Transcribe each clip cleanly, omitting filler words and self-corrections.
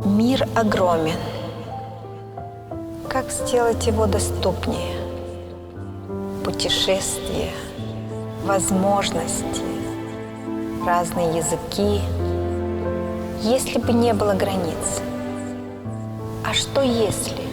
Мир огромен. Как сделать его доступнее? Путешествия, возможности, разные языки. Если бы не было границ. А что если?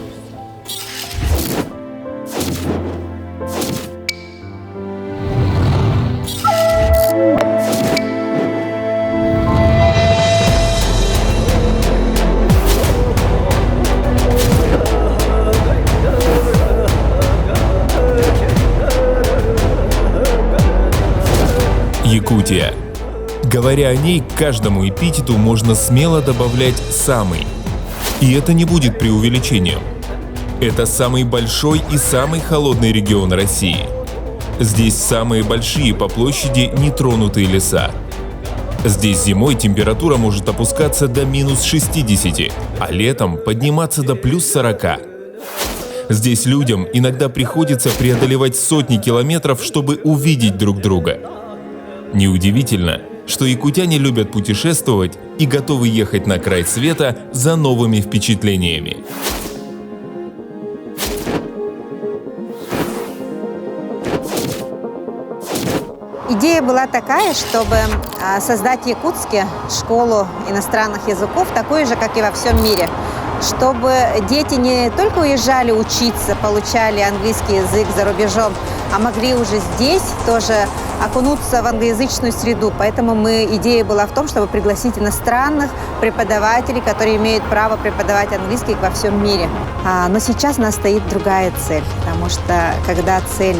Якутия. Говоря о ней, к каждому эпитету можно смело добавлять «самый». И это не будет преувеличением. Это самый большой и самый холодный регион России. Здесь самые большие по площади нетронутые леса. Здесь зимой температура может опускаться до минус 60, а летом подниматься до плюс 40. Здесь людям иногда приходится преодолевать сотни километров, чтобы увидеть друг друга. Неудивительно, что якутяне любят путешествовать и готовы ехать на край света за новыми впечатлениями. Идея была такая, чтобы создать в Якутске школу иностранных языков, такую же, как и во всем мире. Чтобы дети не только уезжали учиться, получали английский язык за рубежом, а могли уже здесь тоже окунуться в англоязычную среду. Поэтому идея была в том, чтобы пригласить иностранных преподавателей, которые имеют право преподавать английский во всем мире. Но сейчас у нас стоит другая цель, потому что когда цель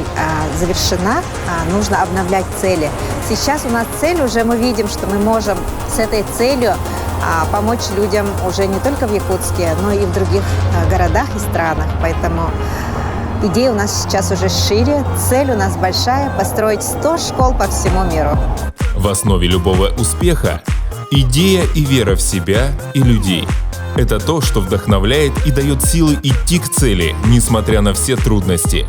завершена, нужно обновлять цели. Сейчас у нас цель уже, мы видим, что мы можем с этой целью помочь людям уже не только в Якутске, но и в других городах и странах. Поэтому идея у нас сейчас уже шире, цель у нас большая – построить 100 школ по всему миру. В основе любого успеха – идея и вера в себя и людей. Это то, что вдохновляет и дает силы идти к цели, несмотря на все трудности.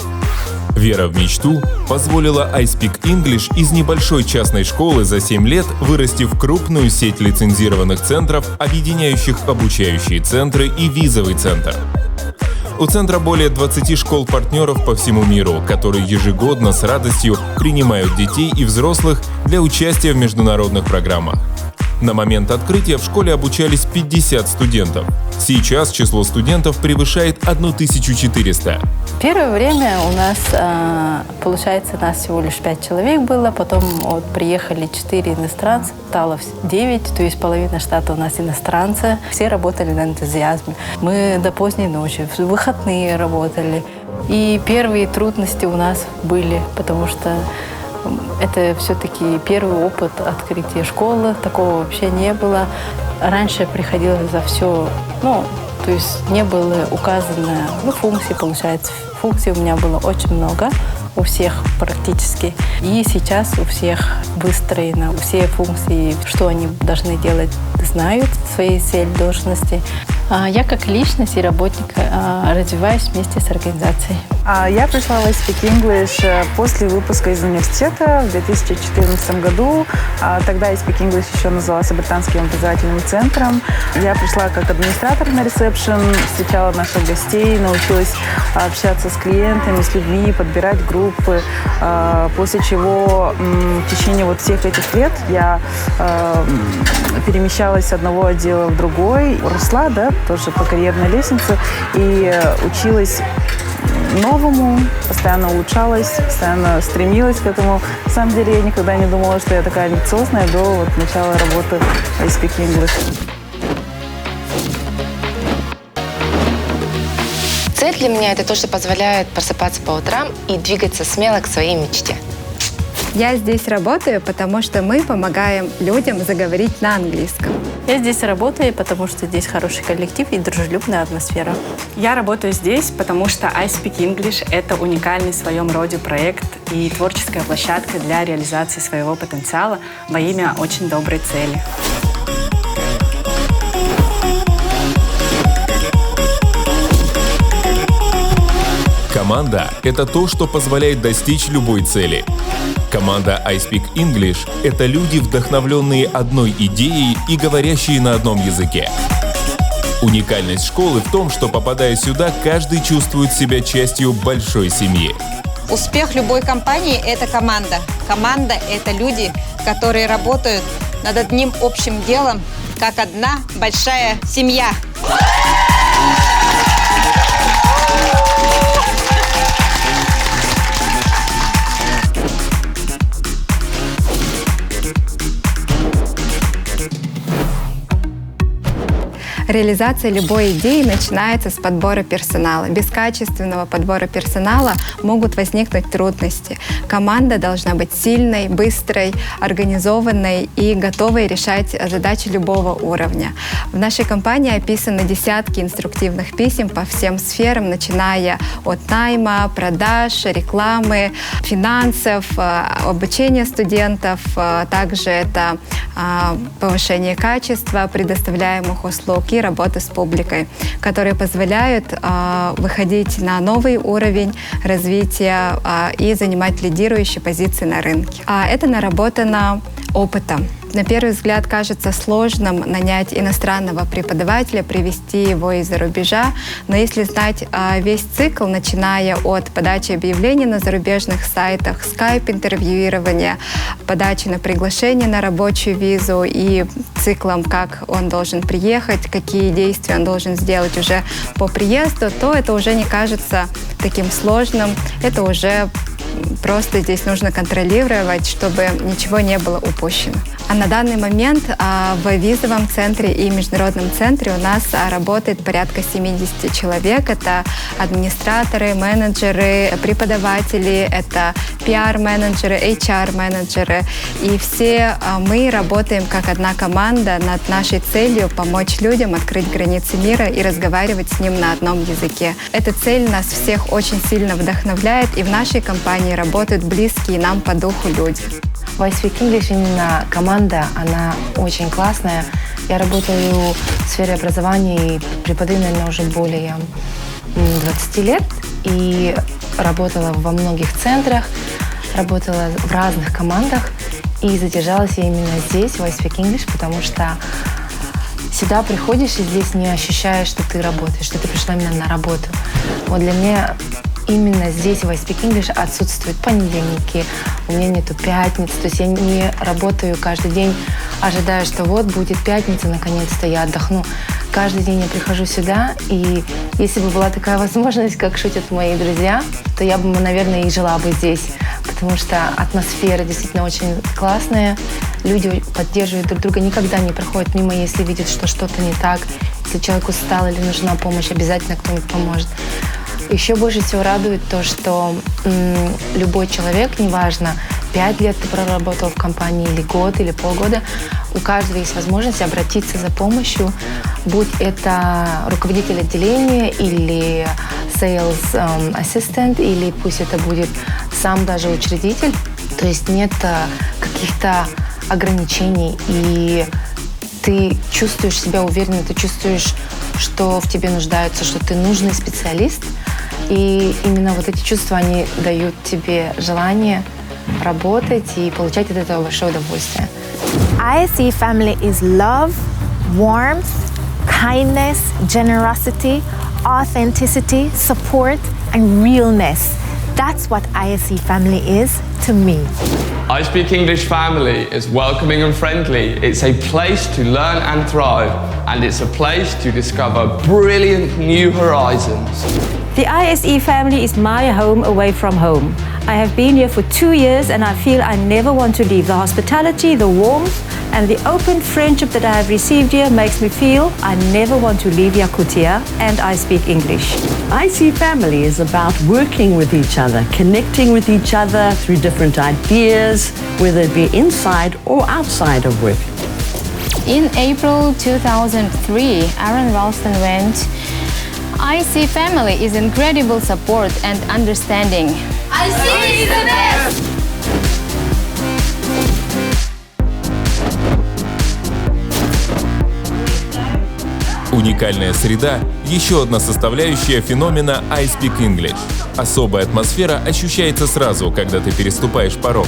Вера в мечту позволила iSpeak English из небольшой частной школы за 7 лет вырасти в крупную сеть лицензированных центров, объединяющих обучающие центры и визовый центр. У центра более 20 школ-партнеров по всему миру, которые ежегодно с радостью принимают детей и взрослых для участия в международных программах. На момент открытия в школе обучались 50 студентов. Сейчас число студентов превышает 1400. Первое время у нас, получается, нас всего лишь 5 человек было, потом приехали 4 иностранца, стало 9, то есть половина штата у нас иностранцы. Все работали на энтузиазме. Мы до поздней ночи, в выходные работали. И первые трудности у нас были, потому что это все-таки первый опыт открытия школы, такого вообще не было. Раньше приходилось за все, то есть не было указано, функций, получается. Функций у меня было очень много, у всех практически. И сейчас у всех выстроено, все функции, что они должны делать, знают свои цели, должности. Я как личность и работник развиваюсь вместе с организацией. Я пришла в iSpeak English после выпуска из университета в 2014 году. Тогда iSpeak English еще назывался Британским образовательным центром. Я пришла как администратор на ресепшн, встречала наших гостей, научилась общаться с клиентами, с людьми, подбирать группы. После чего в течение всех этих лет я перемещалась с одного отдела в другой, росла, тоже по карьерной лестнице, и училась новому, постоянно улучшалась, постоянно стремилась к этому. На самом деле я никогда не думала, что я такая амбициозная до начала работы в iSpeak English. Цель для меня – это то, что позволяет просыпаться по утрам и двигаться смело к своей мечте. Я здесь работаю, потому что мы помогаем людям заговорить на английском. Я здесь работаю, потому что здесь хороший коллектив и дружелюбная атмосфера. Я работаю здесь, потому что iSpeak English – это уникальный в своем роде проект и творческая площадка для реализации своего потенциала во имя очень доброй цели. Команда – это то, что позволяет достичь любой цели. Команда I Speak English – это люди, вдохновленные одной идеей и говорящие на одном языке. Уникальность школы в том, что, попадая сюда, каждый чувствует себя частью большой семьи. Успех любой компании – это команда. Команда – это люди, которые работают над одним общим делом, как одна большая семья. Реализация любой идеи начинается с подбора персонала. Без качественного подбора персонала могут возникнуть трудности. Команда должна быть сильной, быстрой, организованной и готовой решать задачи любого уровня. В нашей компании описаны десятки инструктивных писем по всем сферам, начиная от найма, продаж, рекламы, финансов, обучения студентов. Также это повышение качества предоставляемых услуг и работы с публикой, которые позволяют выходить на новый уровень развития и занимать лидирующие позиции на рынке. Это наработано опытом. На первый взгляд кажется сложным нанять иностранного преподавателя, привести его из-за рубежа, но если знать весь цикл, начиная от подачи объявлений на зарубежных сайтах, скайп-интервьюирования, подачи на приглашение на рабочую визу и циклом, как он должен приехать, какие действия он должен сделать уже по приезду, то это уже не кажется таким сложным, это уже просто здесь нужно контролировать, чтобы ничего не было упущено. А на данный момент в визовом центре и международном центре у нас работает порядка 70 человек. Это администраторы, менеджеры, преподаватели, это PR-менеджеры, HR-менеджеры. И все мы работаем как одна команда над нашей целью помочь людям открыть границы мира и разговаривать с ним на одном языке. Эта цель нас всех очень сильно вдохновляет, и в нашей компании работают близкие нам по духу люди. В I Speak English именно команда, она очень классная. Я работаю в сфере образования и преподаю, наверное, уже более 20 лет. И работала во многих центрах, работала в разных командах. И задержалась я именно здесь, в I Speak English, потому что сюда приходишь и здесь не ощущаешь, что ты работаешь, что ты пришла именно на работу. Вот для меня именно здесь, в I Speak English, отсутствуют понедельники, у меня нету пятниц, то есть я не работаю каждый день, ожидая, что вот будет пятница, наконец-то я отдохну. Каждый день я прихожу сюда, и если бы была такая возможность, как шутят мои друзья, то я бы, наверное, и жила бы здесь, потому что атмосфера действительно очень классная, люди поддерживают друг друга, никогда не проходят мимо, если видят, что что-то не так, если человек устал или нужна помощь, обязательно кто-нибудь поможет. Еще больше всего радует то, что любой человек, неважно, 5 лет ты проработал в компании или год, или полгода, у каждого есть возможность обратиться за помощью, будь это руководитель отделения или sales assistant, или пусть это будет сам даже учредитель. То есть нет каких-то ограничений, и ты чувствуешь себя уверенно, ты чувствуешь, что в тебе нуждаются, что ты нужный специалист. И именно вот эти чувства, они дают тебе желание работать и получать от этого большое удовольствие. ISE family is love, warmth, kindness, generosity, authenticity, support, and realness. That's what ISE family is to me. I Speak English family is welcoming and friendly. It's a place to learn and thrive, and it's a place to discover brilliant new horizons. The ISE family is my home away from home. I have been here for 2 years and I feel I never want to leave. The hospitality, the warmth and the open friendship that I have received here makes me feel I never want to leave Yakutia, and I speak English. IC Family is about working with each other, connecting with each other through different ideas, whether it be inside or outside of work. In April 2003, Aaron Ralston went, IC Family is incredible support and understanding. IC is the best! У Уникальная среда – еще одна составляющая феномена I Speak English. Особая атмосфера ощущается сразу, когда ты переступаешь порог.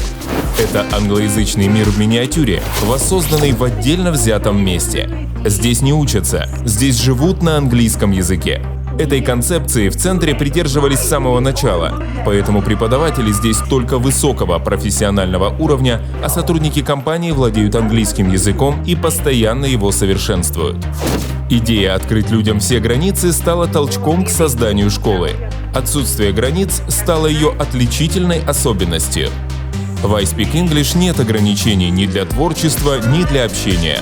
Это англоязычный мир в миниатюре, воссозданный в отдельно взятом месте. Здесь не учатся, здесь живут на английском языке. Этой концепции в центре придерживались с самого начала, поэтому преподаватели здесь только высокого профессионального уровня, а сотрудники компании владеют английским языком и постоянно его совершенствуют. Идея открыть людям все границы стала толчком к созданию школы. Отсутствие границ стало ее отличительной особенностью. В I Speak English нет ограничений ни для творчества, ни для общения.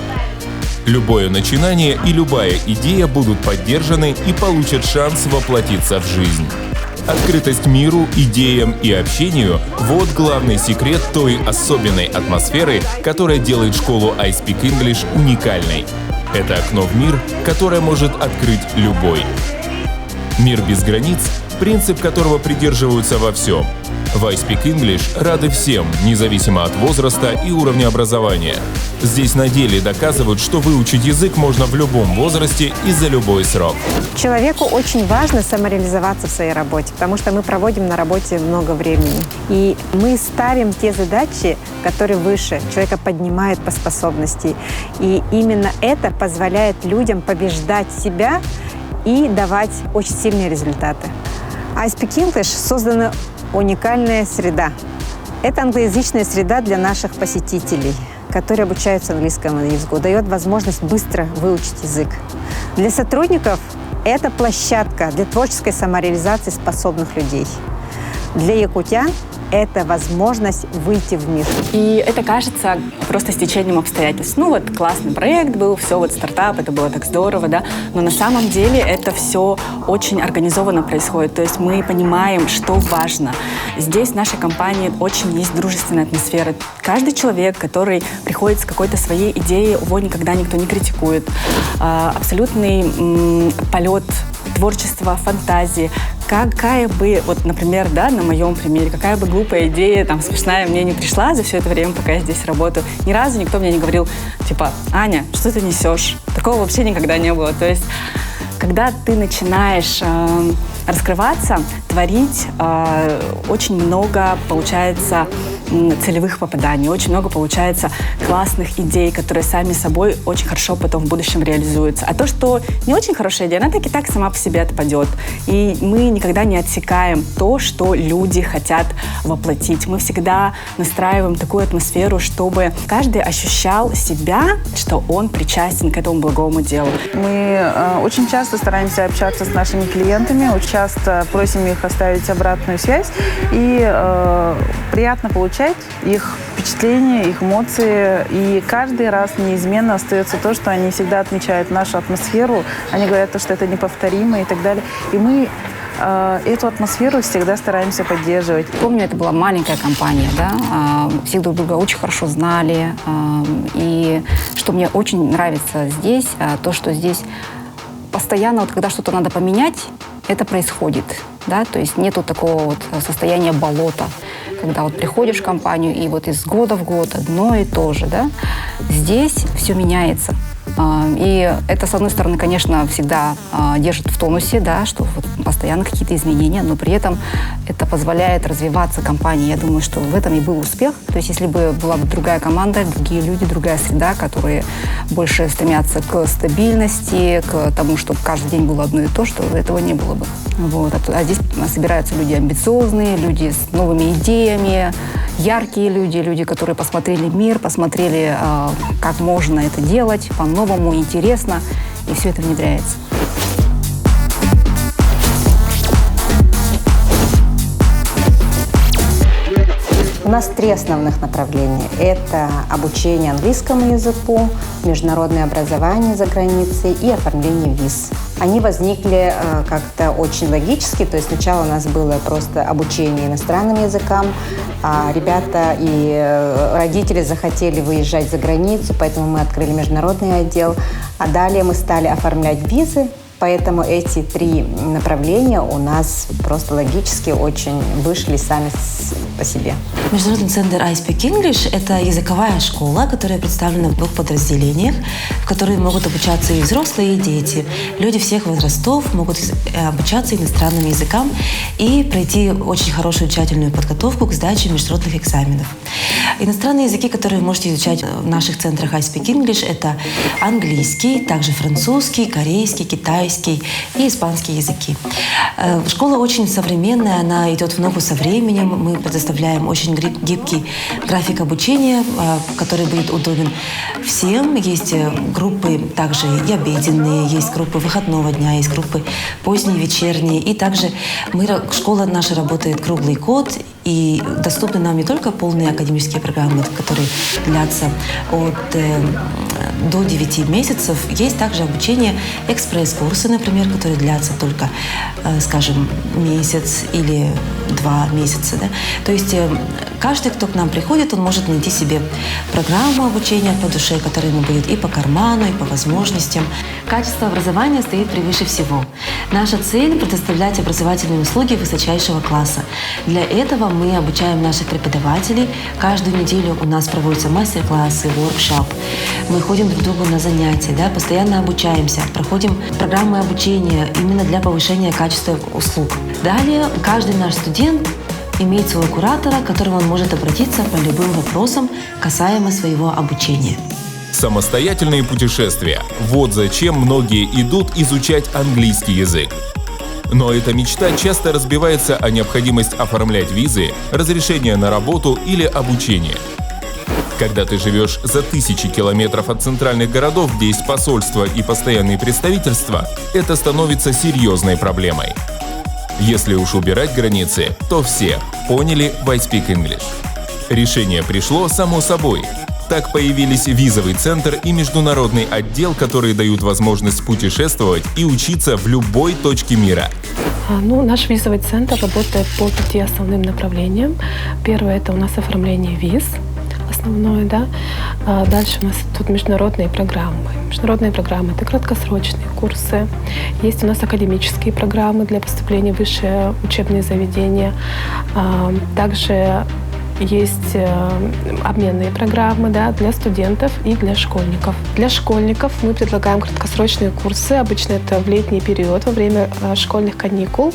Любое начинание и любая идея будут поддержаны и получат шанс воплотиться в жизнь. Открытость миру, идеям и общению – вот главный секрет той особенной атмосферы, которая делает школу I Speak English уникальной. Это окно в мир, которое может открыть любой. Мир без границ – принцип которого придерживаются во всем. В I Speak English рады всем, независимо от возраста и уровня образования. Здесь на деле доказывают, что выучить язык можно в любом возрасте и за любой срок. Человеку очень важно самореализоваться в своей работе, потому что мы проводим на работе много времени. И мы ставим те задачи, которые выше, человека поднимают по способности. И именно это позволяет людям побеждать себя и давать очень сильные результаты. I Speak English создана уникальная среда. Это англоязычная среда для наших посетителей, которые обучаются английскому языку, дает возможность быстро выучить язык. Для сотрудников это площадка для творческой самореализации способных людей. Для якутян это возможность выйти в мир. И это кажется просто стечением обстоятельств. Ну вот классный проект был, все вот стартап, это было так здорово, да. Но на самом деле это все очень организованно происходит. То есть мы понимаем, что важно. Здесь в нашей компании очень есть дружественная атмосфера. Каждый человек, который приходит с какой-то своей идеей, его никогда никто не критикует. Абсолютный полет творчества, фантазии. Какая бы, вот, например, да, на моем примере, какая бы глупая идея, там, смешная мне не пришла за все это время, пока я здесь работаю, ни разу никто мне не говорил, типа, Аня, что ты несешь? Такого вообще никогда не было. То есть, когда ты начинаешь раскрываться, творить, очень много получается целевых попаданий, очень много получается классных идей, которые сами собой очень хорошо потом в будущем реализуются. А то, что не очень хорошая идея, она так и так сама по себе отпадет. И мы никогда не отсекаем то, что люди хотят воплотить. Мы всегда настраиваем такую атмосферу, чтобы каждый ощущал себя, что он причастен к этому благому делу. Мы очень часто стараемся общаться с нашими клиентами, очень часто просим их оставить обратную связь, и приятно получать их впечатления, их эмоции. И каждый раз неизменно остается то, что они всегда отмечают нашу атмосферу. Они говорят, что это неповторимо и так далее. И мы эту атмосферу всегда стараемся поддерживать. Помню, это была маленькая компания, да, все друг друга очень хорошо знали. И что мне очень нравится здесь, то, что здесь постоянно, вот, когда что-то надо поменять, это происходит, да, то есть нету такого вот состояния болота, когда вот приходишь в компанию и вот из года в год одно и то же, да. Здесь все меняется. И это, с одной стороны, конечно, всегда держит в тонусе, да, что вот постоянно какие-то изменения, но при этом это позволяет развиваться компании. Я думаю, что в этом и был успех. То есть если бы была бы другая команда, другие люди, другая среда, которые больше стремятся к стабильности, к тому, чтобы каждый день было одно и то, что этого не было бы. Вот. А здесь собираются люди амбициозные, люди с новыми идеями, яркие люди, люди, которые посмотрели мир, посмотрели, как можно это делать по-новому, интересно, и все это внедряется. У нас 3 основных направления. Это обучение английскому языку, международное образование за границей и оформление виз. Они возникли как-то очень логически, то есть сначала у нас было просто обучение иностранным языкам, а ребята и родители захотели выезжать за границу, поэтому мы открыли международный отдел, а далее мы стали оформлять визы. Поэтому эти 3 направления у нас просто логически очень вышли сами по себе. Международный центр I Speak English – это языковая школа, которая представлена в 2 подразделениях, в которой могут обучаться и взрослые, и дети. Люди всех возрастов могут обучаться иностранным языкам и пройти очень хорошую тщательную подготовку к сдаче международных экзаменов. Иностранные языки, которые вы можете изучать в наших центрах I Speak English – это английский, также французский, корейский, китайский и испанский языки. Школа очень современная, она идет в ногу со временем. Мы предоставляем очень гибкий график обучения, который будет удобен всем. Есть группы также и обеденные, есть группы выходного дня, есть группы поздние, вечерние. И также школа наша работает круглый год, и доступны нам не только полные академические программы, которые длятся до 9 месяцев. Есть также обучение, экспресс-курсы, например, которые длятся только, скажем, месяц или 2 месяца. Да? То есть каждый, кто к нам приходит, он может найти себе программу обучения по душе, которая ему будет и по карману, и по возможностям. Качество образования стоит превыше всего. Наша цель – предоставлять образовательные услуги высочайшего класса. Для этого мы обучаем наших преподавателей. Каждую неделю у нас проводятся мастер-классы, воркшоп. Мы ходим друг к другу на занятия, да, постоянно обучаемся, проходим программы обучения именно для повышения качества услуг. Далее каждый наш студент имеет своего куратора, к которому он может обратиться по любым вопросам, касаемо своего обучения. Самостоятельные путешествия. Вот зачем многие идут изучать английский язык. Но эта мечта часто разбивается о необходимость оформлять визы, разрешение на работу или обучение. Когда ты живешь за 1000 километров от центральных городов, где есть посольства и постоянные представительства, это становится серьезной проблемой. Если уж убирать границы, то все поняли в I Speak English. Решение пришло само собой. Так появились визовый центр и международный отдел, которые дают возможность путешествовать и учиться в любой точке мира. Наш визовый центр работает по 5 основным направлениям. Первое – это у нас оформление виз. Основное, да. Дальше у нас тут международные программы. Международные программы – это краткосрочные курсы. Есть у нас академические программы для поступления в высшие учебные заведения. Также есть обменные программы, да, для студентов и для школьников. Для школьников мы предлагаем краткосрочные курсы. Обычно это в летний период, во время школьных каникул.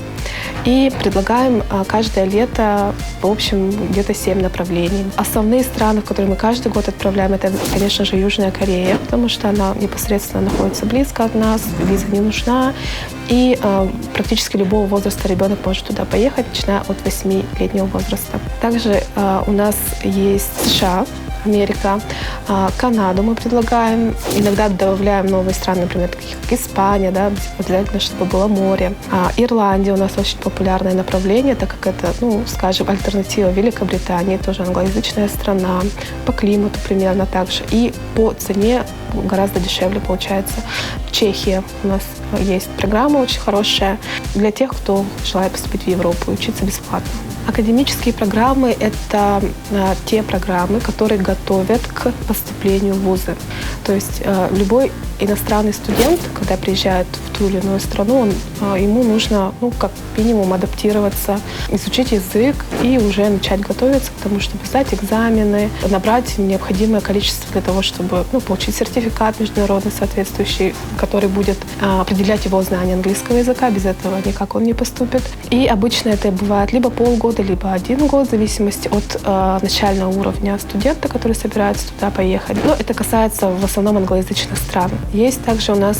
И предлагаем каждое лето, в общем, где-то 7 направлений. Основные страны, в которые мы каждый год отправляем, это, конечно же, Южная Корея, потому что она непосредственно находится близко от нас, виза не нужна. И практически любого возраста ребенок может туда поехать, начиная от 8-летнего возраста. Также у нас есть США, Америка, Канаду мы предлагаем. Иногда добавляем новые страны, например, такие как Испания, да, обязательно, чтобы было море. Ирландия у нас очень популярное направление, так как это, скажем, альтернатива Великобритании, тоже англоязычная страна, по климату примерно так же. И по цене гораздо дешевле получается. Чехия у нас есть программа очень хорошая для тех, кто желает поступить в Европу и учиться бесплатно. Академические программы – это те программы, которые готовят к поступлению в вузы. То есть любой иностранный студент, когда приезжает в ту или иную страну, ему нужно, как минимум, адаптироваться, изучить язык и уже начать готовиться к тому, чтобы сдать экзамены, набрать необходимое количество для того, чтобы получить сертификат международный соответствующий, который будет определять его знание английского языка. Без этого никак он не поступит. И обычно это бывает либо полгода, либо 1 год, в зависимости от начального уровня студента, который собирается туда поехать. Но это касается в основном англоязычных стран. Есть также у нас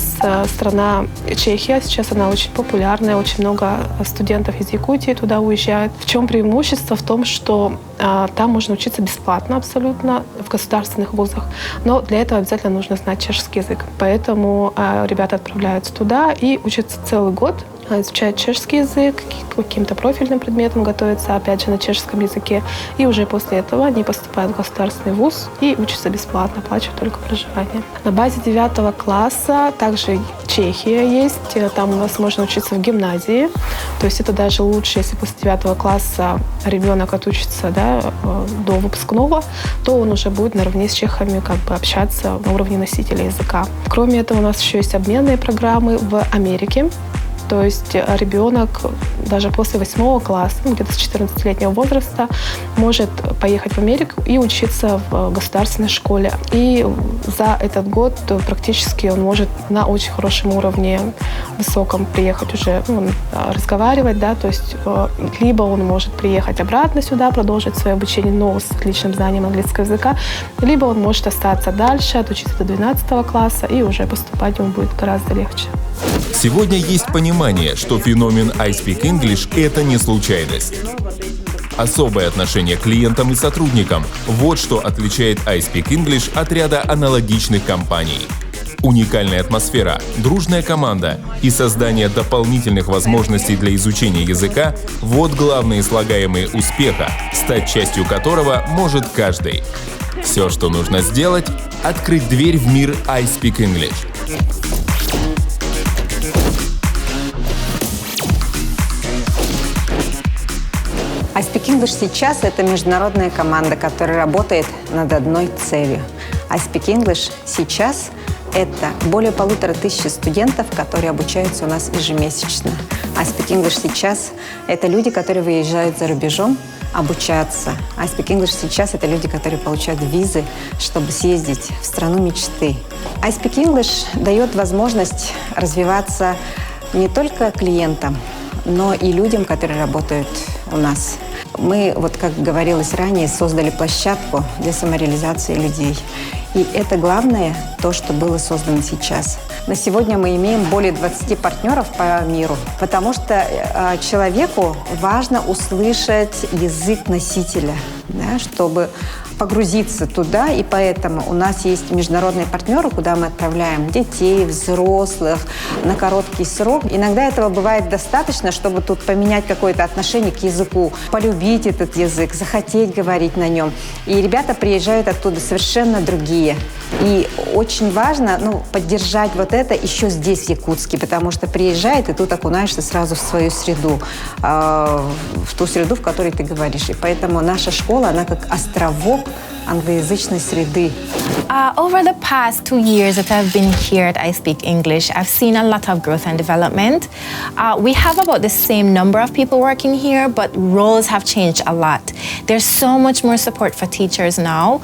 страна Чехия. Сейчас она очень популярная. Очень много студентов из Якутии туда уезжают. В чем преимущество? В том, что там можно учиться бесплатно абсолютно в государственных вузах. Но для этого обязательно нужно знать чешский язык. Поэтому ребята отправляются туда и учатся целый год. Изучают чешский язык, к каким-то профильным предметам готовятся, опять же, на чешском языке. И уже после этого они поступают в государственный вуз и учатся бесплатно, оплачивают только проживание. На базе 9 класса также Чехия есть. Там у нас можно учиться в гимназии. То есть это даже лучше, если после 9 класса ребенок отучится, до выпускного, то он уже будет наравне с чехами общаться на уровне носителя языка. Кроме этого, у нас еще есть обменные программы в Америке. То есть ребенок даже после 8 класса, где-то с 14-летнего возраста, может поехать в Америку и учиться в государственной школе. И за этот год практически он может на очень хорошем уровне, высоком, приехать уже разговаривать, да, то есть либо он может приехать обратно сюда, продолжить свое обучение, но с отличным знанием английского языка, либо он может остаться дальше, отучиться до 12 класса, и уже поступать ему будет гораздо легче. Сегодня есть понимание, что феномен I Speak English – это не случайность. Особое отношение к клиентам и сотрудникам – вот что отличает I Speak English от ряда аналогичных компаний. Уникальная атмосфера, дружная команда и создание дополнительных возможностей для изучения языка – вот главные слагаемые успеха, стать частью которого может каждый. Все, что нужно сделать – открыть дверь в мир I Speak English. I Speak English сейчас – это международная команда, которая работает над одной целью. I Speak English сейчас – это более 1500 студентов, которые обучаются у нас ежемесячно. I Speak English сейчас – это люди, которые выезжают за рубежом обучаться. I Speak English сейчас – это люди, которые получают визы, чтобы съездить в страну мечты. I Speak English дает возможность развиваться не только клиентам, но и людям, которые работают у нас. Мы, вот как говорилось ранее, создали площадку для самореализации людей. И это главное, то, что было создано сейчас. На сегодня мы имеем более 20 партнеров по миру, потому что человеку важно услышать язык носителя, да, чтобы погрузиться туда, и поэтому у нас есть международные партнеры, куда мы отправляем детей, взрослых на короткий срок. Иногда этого бывает достаточно, чтобы тут поменять какое-то отношение к языку, полюбить этот язык, захотеть говорить на нем. И ребята приезжают оттуда совершенно другие. И очень важно поддержать вот это еще здесь, в Якутске, потому что приезжает, и тут окунаешься сразу в свою среду, в ту среду, в которой ты говоришь. И поэтому наша школа, она как островок англоязычной среды. Over the past 2 years that I've been here at I Speak English, I've seen a lot of growth and development. We have about the same number of people working here, but roles have changed a lot. There's so much more support for teachers now,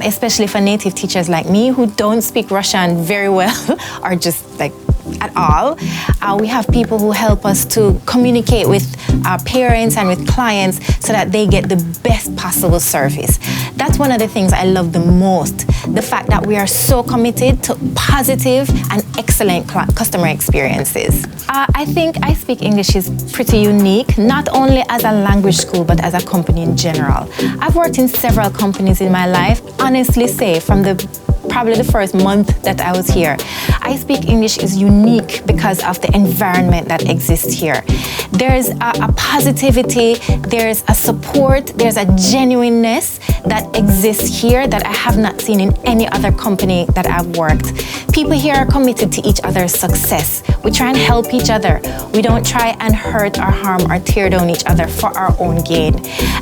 especially for native teachers like me who don't speak Russian very well or just at all. We have people who help us to communicate with our parents and with clients so that they get the best possible service. That's one of the things I love the most, the fact that we are so committed to positive and excellent customer experiences. I think I Speak English is pretty unique, not only as a language school, but as a company in general. I've worked in several companies in my life. Honestly say, from probably the first month that I was here, I Speak English is unique because of the environment that exists here. There's a positivity, there's a support, there's a genuineness that exists here that I have not seen in any other company that I've worked. People here are committed to each other's success. We try and help each other. We don't try and hurt or harm or tear down each other for our own gain.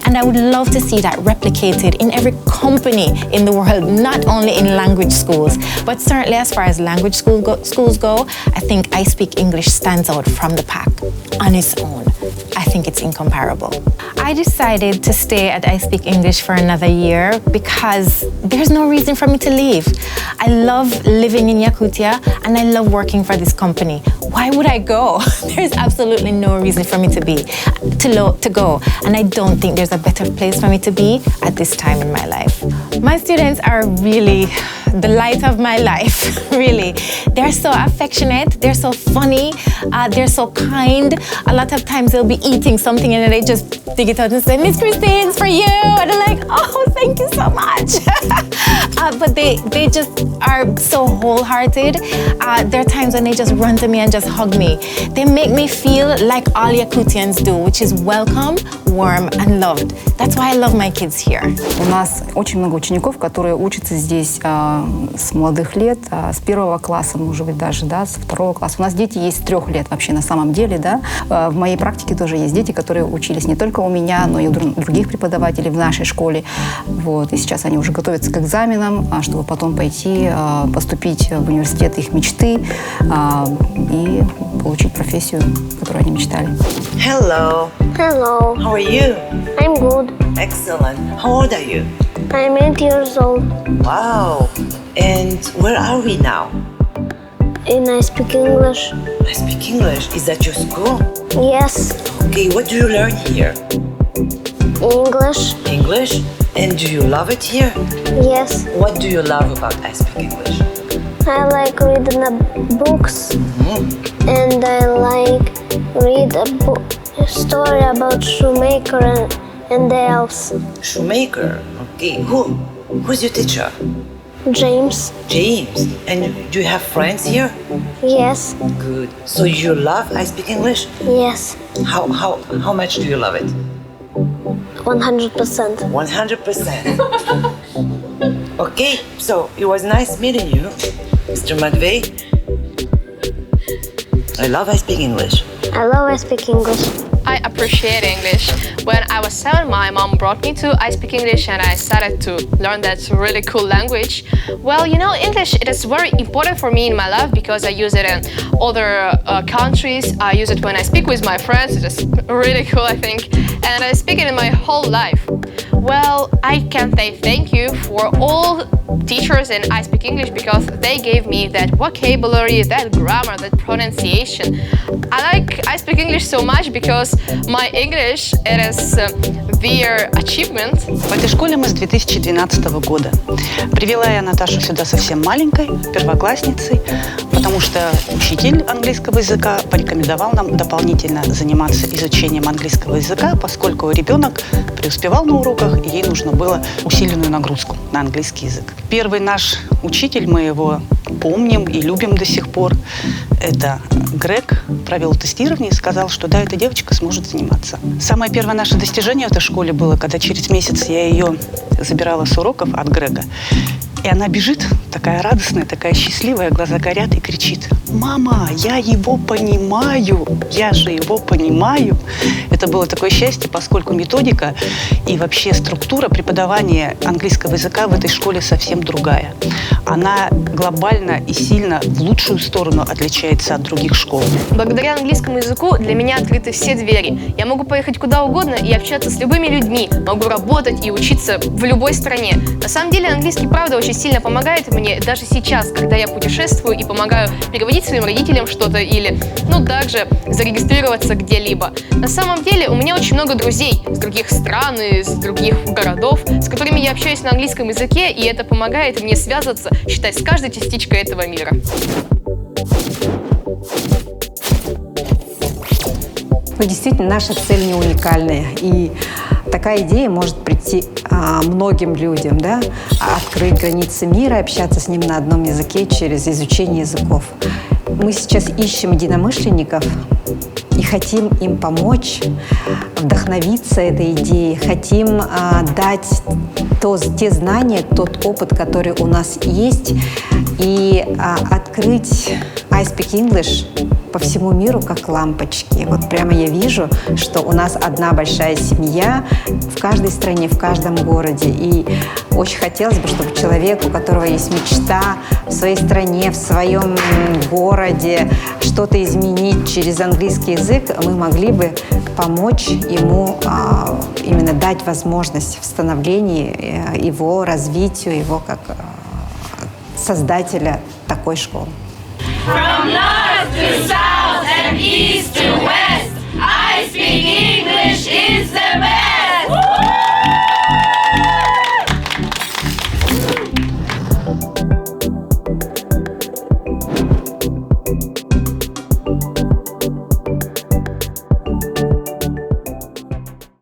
And I would love to see that replicated in every company in the world, not only in language schools, but certainly as far as language schools go, I think I Speak English stands out from the pack on its own. I think it's incomparable. I decided to stay at I Speak English for another year because there's no reason for me to leave. I love living in Yakutia and I love working for this company. Why would I go? There's absolutely no reason for me to go. And I don't think there's a better place for me to be at this time in my life. My students are really the light of my life, really. They're so affectionate, they're so funny, they're so kind. A lot of times they'll be eating something and then they just dig it out and say, Miss Christine, it's for you. And I'm like, oh, thank you so much. But they just are so wholehearted. There are times when they just run to me and just hug me. They make me feel like all Yakutians do, which is welcome, warm, and loved. That's why I love my kids here. У нас очень много учеников, которые учатся здесь с молодых лет, с 1 класса, может быть, даже, да, с 2 класса. У нас дети есть с 3 лет вообще на самом деле, да. В моей практике тоже есть дети, которые учились не только у меня, но и у других преподавателей в нашей школе. Вот. И сейчас они уже готовятся к экзаменам, чтобы потом пойти поступить в университет их мечты и получить профессию, которую они мечтали. Hello. Hello. How are you? I'm good. Excellent. How old are you? I'm 8 years old. Wow. And where are we now? And I speak English. I speak English. Is that your school? Yes. Okay, what do you learn here? English. English? And do you love it here? Yes. What do you love about I Speak English? I like reading books. And I like read a story about shoemaker and the elves. Shoemaker? Okay. Who's your teacher? James. James. And do you have friends here? Yes. Good. So you love I Speak English? Yes. How much do you love it? 100%. 100%. Okay, so it was nice meeting you, Mr. Matvey. I love I Speak English. I love I Speak English. I appreciate English. When I was 7, my mom brought me to I Speak English and I started to learn that really cool language. Well, you know, English, it is very important for me in my life because I use it in other countries. I use it when I speak with my friends. It is really cool, I think. And I speak it in my whole life. Well, I can say thank you for all teachers in I Speak English because they gave me that vocabulary, that grammar, that pronunciation. I like I Speak English so much because my English, it is their achievement. В этой школе мы с 2012 года. Привела я Наташу сюда совсем маленькой, первоклассницей, потому что учитель английского языка порекомендовал нам дополнительно заниматься изучением английского языка, поскольку ребенок преуспевал на уроках, и ей нужно было усиленную нагрузку на английский язык. Первый наш учитель, мы его помним и любим до сих пор, это Грег, провел тестирование и сказал, что да, эта девочка сможет заниматься. Самое первое наше достижение в этой школе было, когда через месяц я ее забирала с уроков от Грега. И она бежит, такая радостная, такая счастливая, глаза горят и кричит: «Мама, я его понимаю! Я же его понимаю!» Это было такое счастье, поскольку методика и вообще структура преподавания английского языка в этой школе совсем другая. Она глобально и сильно в лучшую сторону отличается от других школ. Благодаря английскому языку для меня открыты все двери. Я могу поехать куда угодно и общаться с любыми людьми, могу работать и учиться в любой стране. На самом деле английский, правда, очень сильно помогает мне даже сейчас, когда я путешествую и помогаю переводить своим родителям что-то или, также зарегистрироваться где-либо. На самом деле у меня очень много друзей с других стран и с других городов, с которыми я общаюсь на английском языке, и это помогает мне связаться, считай, с каждой частичкой этого мира. Действительно, наша цель не уникальная. И такая идея может прийти многим людям, да? Открыть границы мира, общаться с ним на одном языке через изучение языков. Мы сейчас ищем единомышленников и хотим им помочь, вдохновиться этой идеей, хотим дать те знания, тот опыт, который у нас есть, и открыть I Speak English по всему миру как лампочки. Вот прямо я вижу, что у нас одна большая семья в каждой стране, в каждом городе. И очень хотелось бы, чтобы человек, у которого есть мечта в своей стране, в своем городе, что-то изменить через английский язык, мы могли бы помочь ему именно дать возможность в становлении его, развитию его как создателя такой школы. From north to south and east to west.